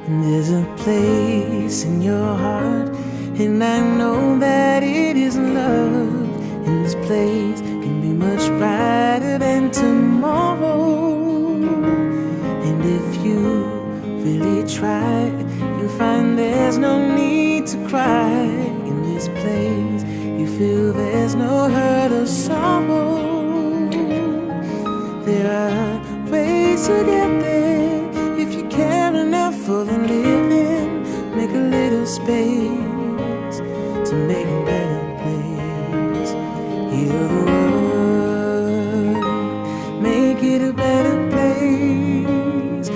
There's a place in your heart, and I know that it is love. And this place can be much brighter than tomorrow. And if you really try, you'll find there's no need to cry. In this place, you feel there's no hurt or sorrow. There are ways to get there if you care enough for the living. Make a little space to make a better place. Heal the world, make it a better place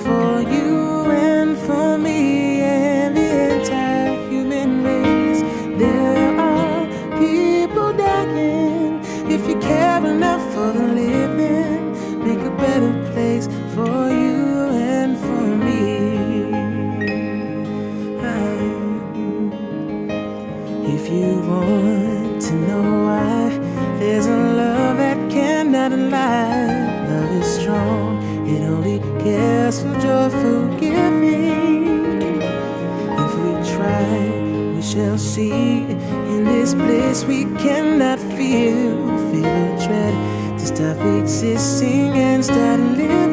for you and for me and the entire human race. There are people dying. If you care enough for the living, make a better place for you and for me. If you want to know why, there's a love that cannot lie. Love is strong, it only cares for joyful giving. If we try, we shall see. In this place we cannot feel the dread to stop existing and start living.